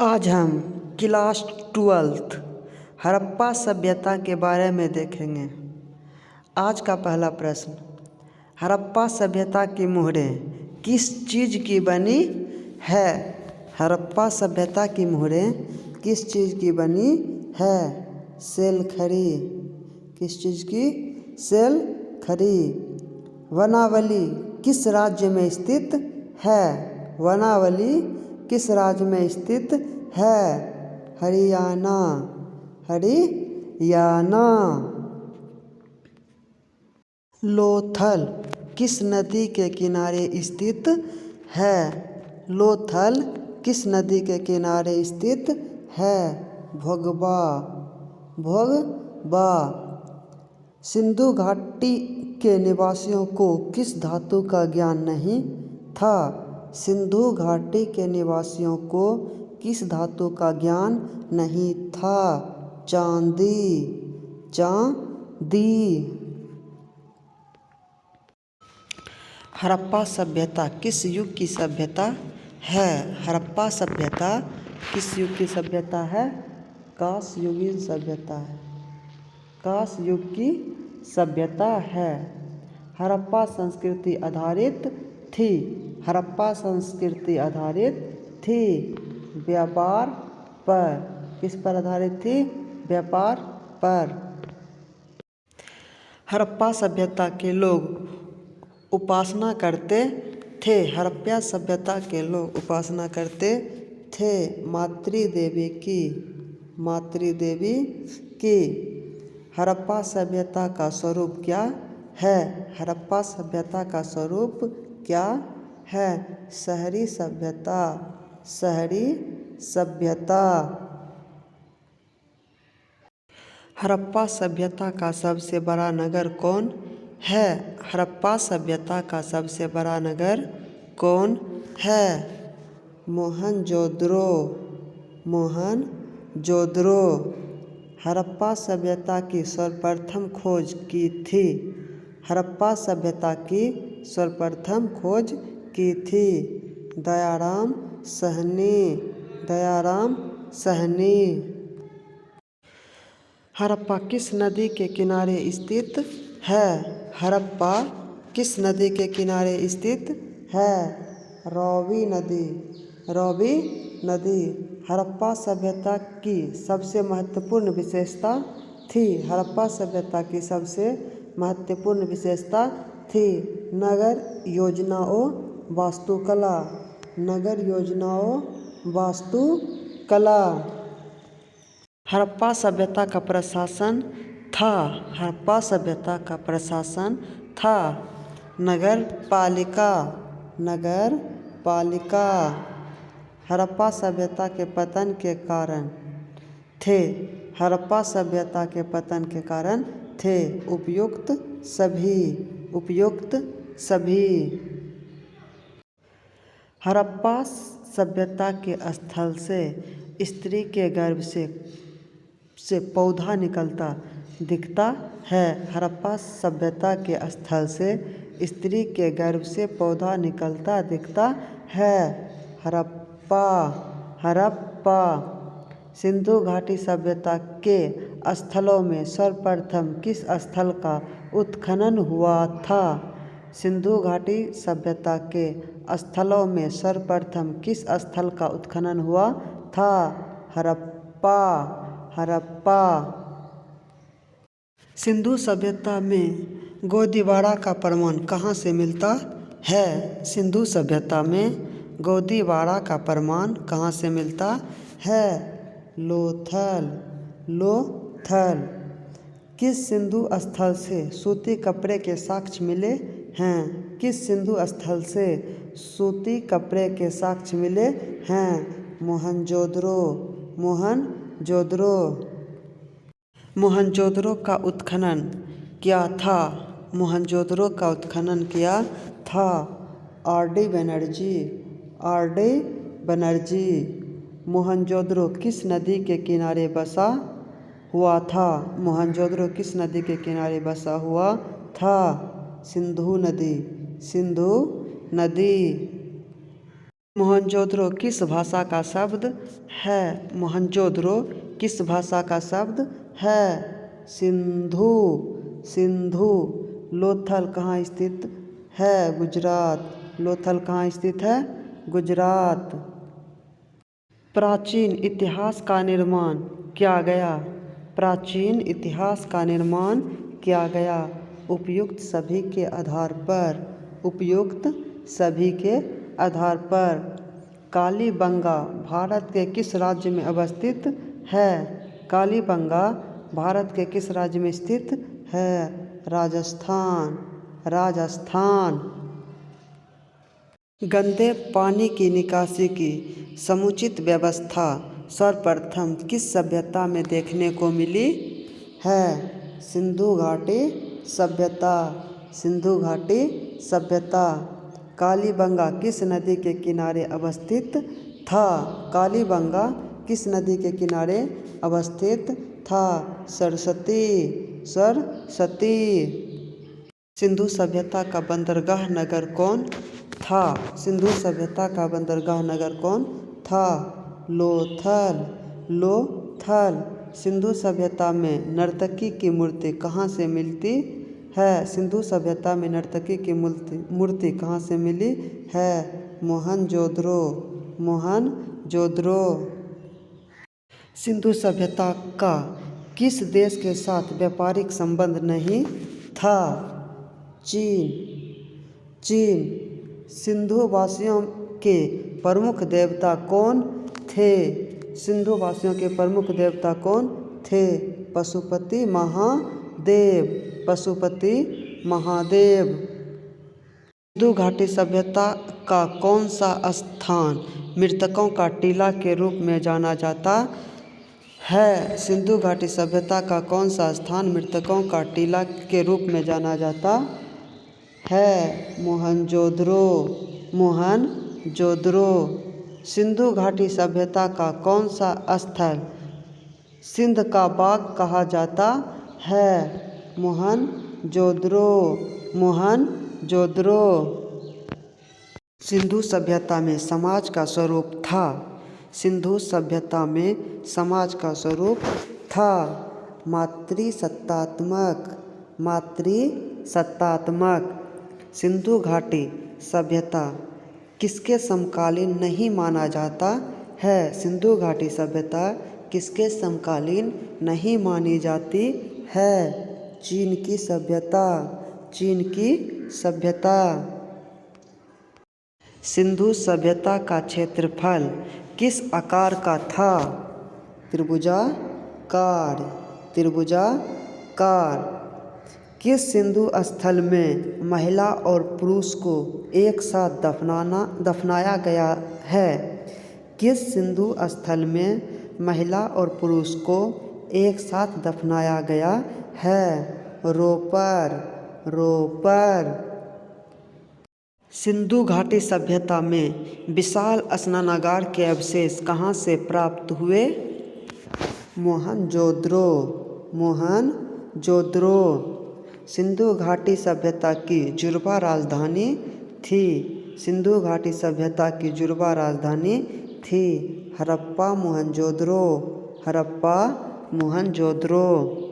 आज हम class 12th Harappa सभ्यता के बारे में देखेंगे। आज का पहला प्रश्न, हड़प्पा सभ्यता की मोहरें किस चीज़ की बनी है? हड़प्पा सभ्यता की मोहरें किस चीज़ की बनी है? सेल खड़ी। किस चीज़ की? सेल खड़ी। वनावली किस राज्य में स्थित है? वनावली किस राज्य में स्थित है? हरियाणा। हरियाणा। लोथल किस नदी के किनारे स्थित है? लोथल किस नदी के किनारे स्थित है? भोगबा। भोगबा। सिंधु घाटी के निवासियों को किस धातु का ज्ञान नहीं था? सिंधु घाटी के निवासियों को किस धातु का ज्ञान नहीं था? चांदी। चांदी। हड़प्पा सभ्यता किस युग की सभ्यता है? हड़प्पा सभ्यता किस युग की सभ्यता है? कांस्ययुगीन सभ्यता है। कांस्य युग की सभ्यता है। हड़प्पा संस्कृति आधारित थी। हड़प्पा संस्कृति आधारित थी व्यापार पर। किस पर आधारित थी? व्यापार पर। हड़प्पा सभ्यता के लोग उपासना करते थे। हड़प्पा सभ्यता के लोग उपासना करते थे मातृदेवी की। मातृदेवी की। हड़प्पा सभ्यता का स्वरूप क्या है? हड़प्पा सभ्यता का स्वरूप क्या है? शहरी सभ्यता। शहरी सभ्यता। हड़प्पा सभ्यता का सबसे बड़ा नगर कौन है? हड़प्पा सभ्यता का सबसे बड़ा नगर कौन है? मोहनजोदड़ो। मोहनजोदड़ो। हड़प्पा सभ्यता की सर्वप्रथम खोज की थी। हड़प्पा सभ्यता की सर्वप्रथम खोज की थी दयाराम साहनी। दयाराम साहनी। हड़प्पा किस नदी के किनारे स्थित है? हड़प्पा किस नदी के किनारे स्थित है? रावी नदी। रावी नदी। हड़प्पा सभ्यता की सबसे महत्वपूर्ण विशेषता थी। हड़प्पा सभ्यता की सबसे महत्वपूर्ण विशेषता थी नगर योजनाओं वास्तुकला। नगर योजनाओं वास्तुकला। हड़प्पा सभ्यता का प्रशासन था। हड़प्पा सभ्यता का प्रशासन था नगर पालिका। नगर पालिका। हड़प्पा सभ्यता के पतन के कारण थे। हड़प्पा सभ्यता के पतन के कारण थे उपयुक्त सभी। उपयुक्त सभी। हड़प्पा सभ्यता के स्थल से स्त्री के गर्भ से पौधा निकलता दिखता है। हड़प्पा सभ्यता के स्थल से स्त्री के गर्भ से पौधा निकलता दिखता है। हड़प्पा। हड़प्पा। सिंधु घाटी सभ्यता के स्थलों में सर्वप्रथम किस स्थल का उत्खनन हुआ था? सिंधु घाटी सभ्यता के स्थलों में सर्वप्रथम किस स्थल का उत्खनन हुआ था? हड़प्पा। हड़प्पा। सिंधु सभ्यता में गोदीवाड़ा का प्रमाण कहाँ से मिलता है? सिंधु सभ्यता में गोदीवाड़ा का प्रमाण कहाँ से मिलता है? लोथल। लोथल। किस सिंधु स्थल से सूती कपड़े के साक्ष्य मिले हैं? किस सिंधु स्थल से सूती कपड़े के साक्ष्य मिले हैं? मोहनजोदड़ो। मोहनजोदड़ो। मोहनजोदड़ो का उत्खनन किया था? मोहनजोदड़ो का उत्खनन किया था आर.डी. बनर्जी। आर.डी. बनर्जी। मोहनजोदड़ो किस नदी के किनारे बसा हुआ था? मोहनजोदड़ो किस नदी के किनारे बसा हुआ था? सिंधु नदी। सिंधु नदी। मोहनजोदड़ो किस भाषा का शब्द है? मोहनजोदड़ो किस भाषा का शब्द है? सिंधु। सिंधु। लोथल कहाँ स्थित है? गुजरात। लोथल कहाँ स्थित है? गुजरात। प्राचीन इतिहास का निर्माण किया गया? प्राचीन इतिहास का निर्माण किया गया उपयुक्त सभी के आधार पर। उपयुक्त सभी के आधार पर। कालीबंगा भारत के किस राज्य में अवस्थित है? कालीबंगा भारत के किस राज्य में स्थित है? राजस्थान। राजस्थान। गंदे पानी की निकासी की समुचित व्यवस्था सर्वप्रथम किस सभ्यता में देखने को मिली है? सिंधु घाटी सभ्यता। सिंधु घाटी सभ्यता। कालीबंगा किस नदी के किनारे अवस्थित था? कालीबंगा किस नदी के किनारे अवस्थित था? सरस्वती। सरस्वती। सिंधु सभ्यता का बंदरगाह नगर कौन था? सिंधु सभ्यता का बंदरगाह नगर कौन था? लोथल। लोथल। सिंधु सभ्यता में नर्तकी की मूर्ति कहाँ से मिलती है? सिंधु सभ्यता में नर्तकी की मूर्ति कहाँ से मिली है? मोहनजोदड़ो। मोहनजोदड़ो। सिंधु सभ्यता का किस देश के साथ व्यापारिक संबंध नहीं था? चीन। चीन। सिंधु वासियों के प्रमुख देवता कौन थे? सिंधु वासियों के प्रमुख देवता कौन थे? पशुपति महादेव। पशुपति महादेव। सिंधु घाटी सभ्यता का कौन सा स्थान मृतकों का टीला के रूप में जाना जाता है? सिंधु घाटी सभ्यता का कौन सा स्थान मृतकों का टीला के रूप में जाना जाता है? मोहनजोदड़ो। मोहनजोदड़ो। सिंधु घाटी सभ्यता का कौन सा स्थल सिंध का बाग कहा जाता है? मोहनजोदड़ो। मोहनजोदड़ो। सिंधु सभ्यता में समाज का स्वरूप था? सिंधु सभ्यता में समाज का स्वरूप था मातृसत्तात्मक। मातृसत्तात्मक। सिंधु घाटी सभ्यता किसके समकालीन नहीं माना जाता है? सिंधु घाटी सभ्यता किसके समकालीन नहीं मानी जाती है? चीन की सभ्यता। चीन की सभ्यता। सिंधु सभ्यता का क्षेत्रफल किस आकार का था? त्रिभुजाकार। त्रिभुजाकार। किस सिंधु स्थल में महिला और पुरुष को एक साथ दफनाया गया है? किस सिंधु स्थल में महिला और पुरुष को एक साथ दफनाया गया है? रोपर। रोपर। सिंधु घाटी सभ्यता में विशाल स्नानागार के अवशेष कहाँ से प्राप्त हुए? मोहनजोदड़ो। मोहनजोदड़ो। सिंधु घाटी सभ्यता की जुड़वा राजधानी थी? सिंधु घाटी सभ्यता की जुड़वा राजधानी थी हड़प्पा मोहनजोदड़ो। हड़प्पा मोहनजोदड़ो।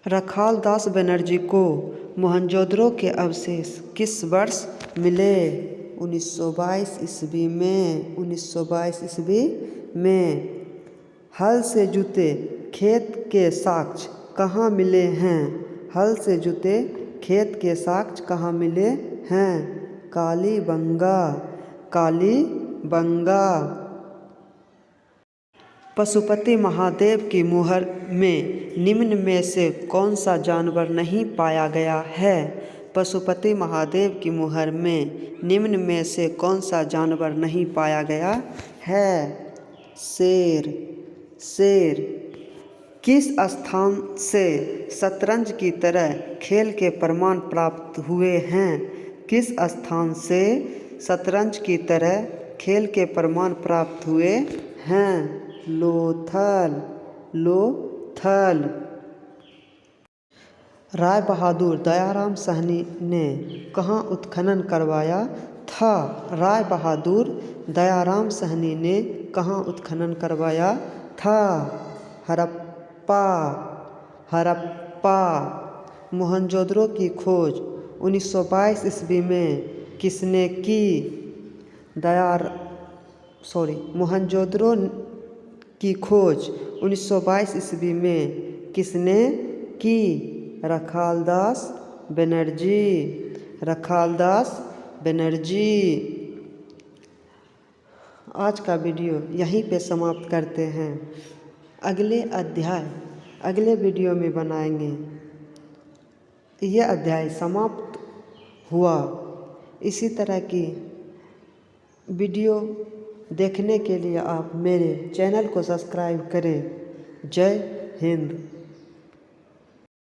रखालदास बनर्जी को मोहनजोदड़ो के अवशेष किस वर्ष मिले? 1922 ईस्वी में। 1922 ईस्वी में। हल से जुते खेत के साक्ष्य कहाँ मिले हैं? हल से जुते खेत के साक्ष्य कहाँ मिले हैं? कालीबंगा। कालीबंगा। पशुपति महादेव की मुहर में निम्न में से कौन सा जानवर नहीं पाया गया है? पशुपति महादेव की मुहर में निम्न में से कौन सा जानवर नहीं पाया गया है? शेर। शेर। किस स्थान से शतरंज की तरह खेल के प्रमाण प्राप्त हुए हैं? किस स्थान से शतरंज की तरह खेल के प्रमाण प्राप्त हुए हैं? लोथल। लोथल। राय बहादुर दयाराम साहनी ने कहाँ उत्खनन करवाया था। राय बहादुर दयाराम साहनी ने कहाँ उत्खनन करवाया था? हड़प्पा। हड़प्पा। मोहनजोदड़ो की खोज 1922 ईस्वी में किसने की? मोहनजोदड़ो की खोज 1922 ईस्वी में किसने की? रखालदास बनर्जी। रखालदास बनर्जी। आज का वीडियो यहीं पे समाप्त करते हैं। अगले वीडियो में बनाएंगे। यह अध्याय समाप्त हुआ। इसी तरह की वीडियो देखने के लिए आप मेरे चैनल को सब्सक्राइब करें। जय हिंद।